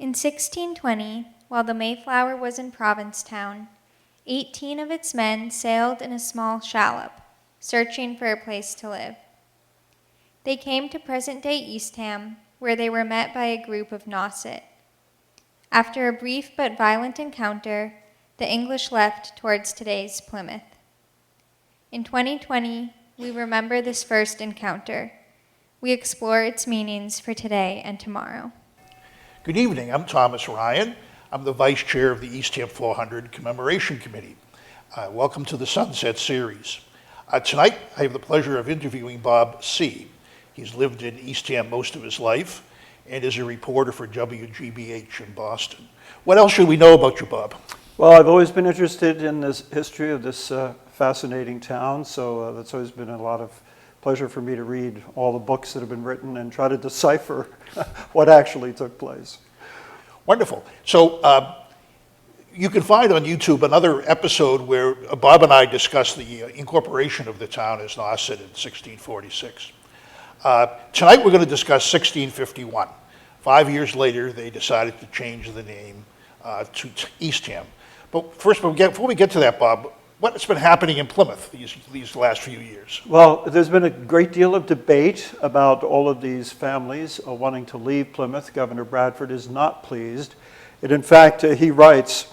In 1620, while the Mayflower was in Provincetown, 18 of its men sailed in a small shallop, searching for a place to live. They came to present-day Eastham, where they were met by a group of Nauset. After a brief but violent encounter, the English left towards today's Plymouth. In 2020, we remember this first encounter. We explore its meanings for today and tomorrow. Good evening, I'm Thomas Ryan. I'm the Vice Chair of the Eastham 400 Commemoration Committee. Welcome to the Sunset Series. Tonight, I have the pleasure of interviewing Bob Seay. He's lived in Eastham most of his life and is a reporter for WGBH in Boston. What else should we know about you, Bob? Well, I've always been interested in this history of this fascinating town, so that's always been a lot of pleasure for me to read all the books that have been written and try to decipher what actually took place. Wonderful. So you can find on YouTube another episode where Bob and I discuss the incorporation of the town as Nauset in 1646. Tonight we're going to discuss 1651. 5 years later, they decided to change the name to Eastham. But first, before we get to that, Bob, what's been happening in Plymouth these last few years? Well, there's been a great deal of debate about all of these families wanting to leave Plymouth. Governor Bradford is not pleased. And in fact, he writes,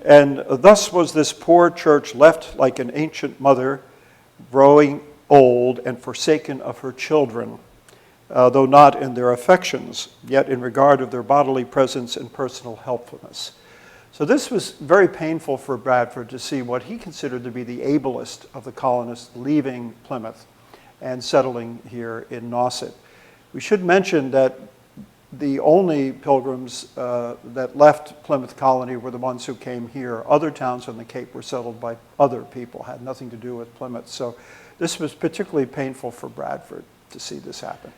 "And thus was this poor church left like an ancient mother, growing old and forsaken of her children, though not in their affections, yet in regard of their bodily presence and personal helpfulness." So this was very painful for Bradford to see what he considered to be the ablest of the colonists leaving Plymouth and settling here in Nauset. We should mention that the only pilgrims that left Plymouth Colony were the ones who came here. Other towns on the Cape were settled by other people, had nothing to do with Plymouth. So this was particularly painful for Bradford to see this happen.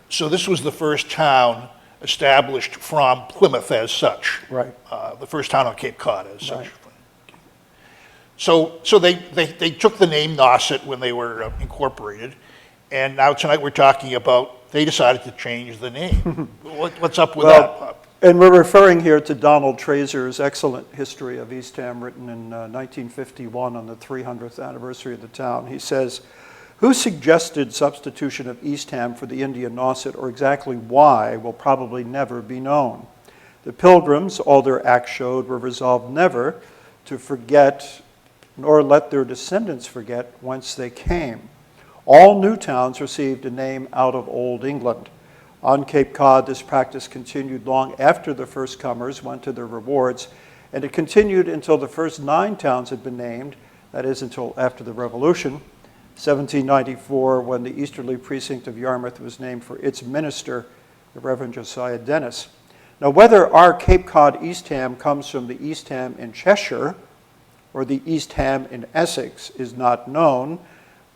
So this was the first town established from Plymouth as such. Right. The first town on Cape Cod as such. Right. So they took the name Nauset when they were incorporated, and now tonight we're talking about they decided to change the name. What's up with that, Bob? And we're referring here to Donald Trazer's excellent history of Eastham, written in 1951 on the 300th anniversary of the town. He says, "Who suggested substitution of Eastham for the Indian Nauset, or exactly why, will probably never be known. The Pilgrims, all their acts showed, were resolved never to forget, nor let their descendants forget, whence they came. All new towns received a name out of Old England. On Cape Cod, this practice continued long after the first comers went to their rewards, and it continued until the first 9 towns had been named, that is, until after the Revolution. 1794, when the easterly precinct of Yarmouth was named for its minister, the Reverend Josiah Dennis. Now, whether our Cape Cod Eastham comes from the Eastham in Cheshire or the Eastham in Essex is not known,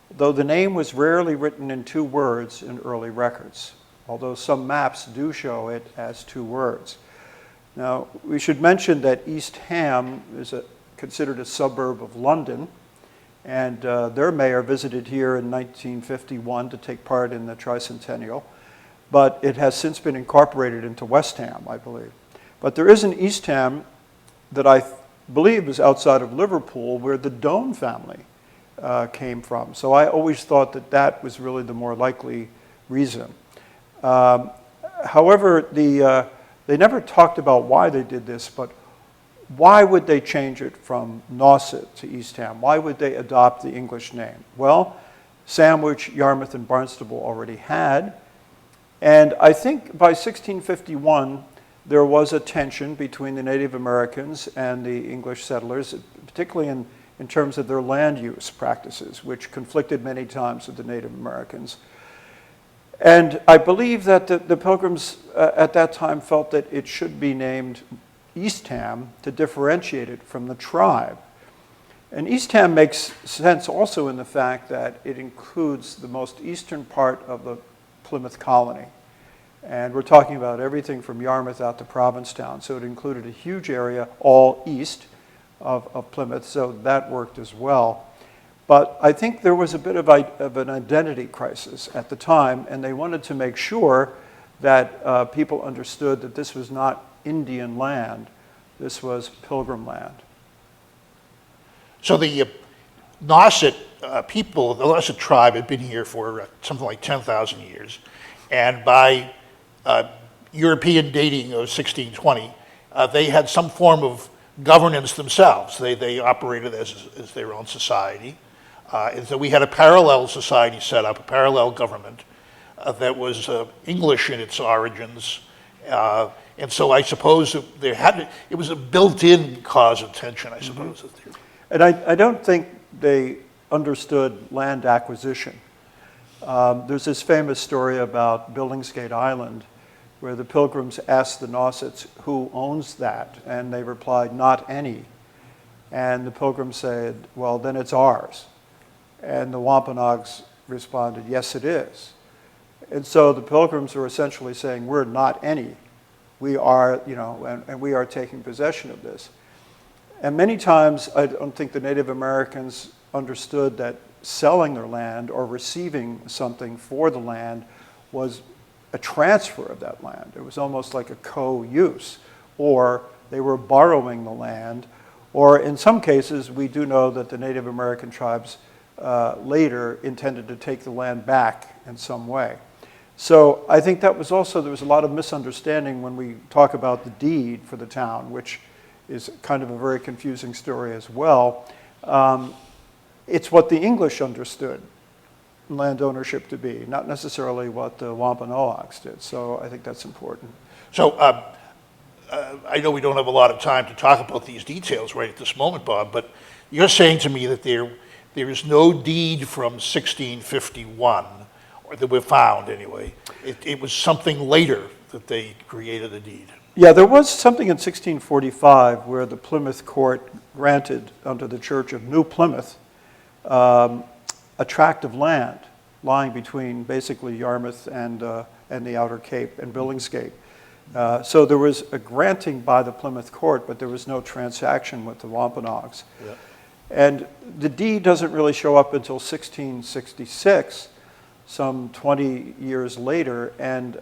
though the name was rarely written in 2 words in early records, although some maps do show it as 2 words. Now, we should mention that Eastham is considered a suburb of London, and their mayor visited here in 1951 to take part in the tricentennial, but it has since been incorporated into West Ham, I believe. But there is an Eastham that I believe is outside of Liverpool, where the Doan family came from. So I always thought that that was really the more likely reason. However, they never talked about why they did this, but why would they change it from Nauset to Eastham? Why would they adopt the English name? Well, Sandwich, Yarmouth, and Barnstable already had. And I think by 1651, there was a tension between the Native Americans and the English settlers, particularly in terms of their land use practices, which conflicted many times with the Native Americans. And I believe that the Pilgrims at that time felt that it should be named Eastham to differentiate it from the tribe. And Eastham makes sense also in the fact that it includes the most eastern part of the Plymouth colony. And we're talking about everything from Yarmouth out to Provincetown. So it included a huge area all east of Plymouth, so that worked as well. But I think there was a bit of an identity crisis at the time, and they wanted to make sure that people understood that this was not Indian land. This was pilgrim land. So the Nauset people, the Nauset tribe had been here for something like 10,000 years. And by European dating of 1620, they had some form of governance themselves. They operated as their own society. And so we had a parallel society set up, a parallel government that was English in its origins. And so I suppose it was a built-in cause of tension, I suppose. And I don't think they understood land acquisition. There's this famous story about Billingsgate Island, where the Pilgrims asked the Nausets, who owns that? And they replied, not any. And the Pilgrims said, well, then it's ours. And the Wampanoags responded, yes, it is. And so the Pilgrims were essentially saying, we're not any. We are, and we are taking possession of this. And many times, I don't think the Native Americans understood that selling their land or receiving something for the land was a transfer of that land. It was almost like a co-use, or they were borrowing the land, or in some cases, we do know that the Native American tribes later intended to take the land back in some way. So I think that was also, there was a lot of misunderstanding when we talk about the deed for the town, which is kind of a very confusing story as well. It's what the English understood land ownership to be, not necessarily what the Wampanoags did. So I think that's important. So I know we don't have a lot of time to talk about these details right at this moment, Bob, but you're saying to me that there is no deed from 1651, or that we've found anyway. It was something later that they created a deed. Yeah, there was something in 1645 where the Plymouth court granted unto the Church of New Plymouth a tract of land lying between basically Yarmouth and the Outer Cape and Billingsgate. So there was a granting by the Plymouth court, but there was no transaction with the Wampanoags. Yeah. And the deed doesn't really show up until 1666, some 20 years later, and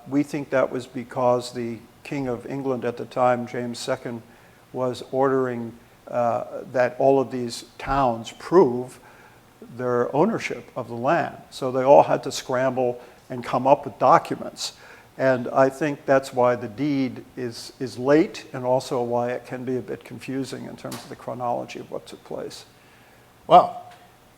we think that was because the King of England at the time, James II, was ordering that all of these towns prove their ownership of the land. So they all had to scramble and come up with documents. And I think that's why the deed is late, and also why it can be a bit confusing in terms of the chronology of what took place. Well,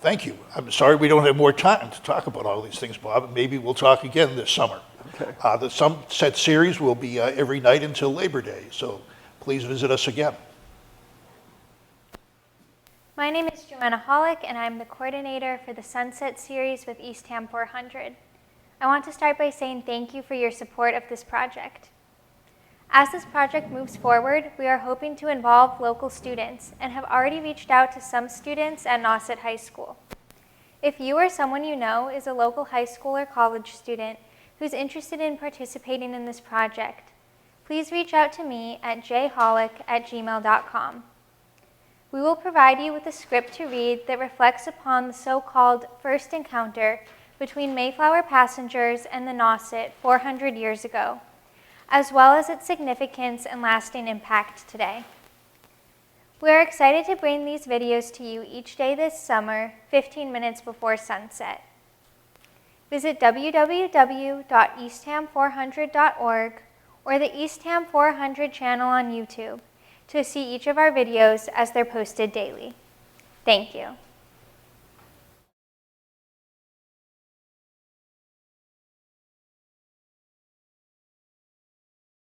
thank you. I'm sorry we don't have more time to talk about all these things, Bob. Maybe we'll talk again this summer. Okay. The Sunset series will be every night until Labor Day, so please visit us again. My name is Joanna Hollick, and I'm the coordinator for the Sunset series with Eastham 400. I want to start by saying thank you for your support of this project. As this project moves forward, we are hoping to involve local students and have already reached out to some students at Nauset High School. If you or someone you know is a local high school or college student who's interested in participating in this project, please reach out to me at jhollick@gmail.com. We will provide you with a script to read that reflects upon the so-called first encounter between Mayflower passengers and the Nauset 400 years ago, as well as its significance and lasting impact today. We are excited to bring these videos to you each day this summer, 15 minutes before sunset. Visit www.eastham400.org or the Eastham 400 channel on YouTube to see each of our videos as they're posted daily. Thank you.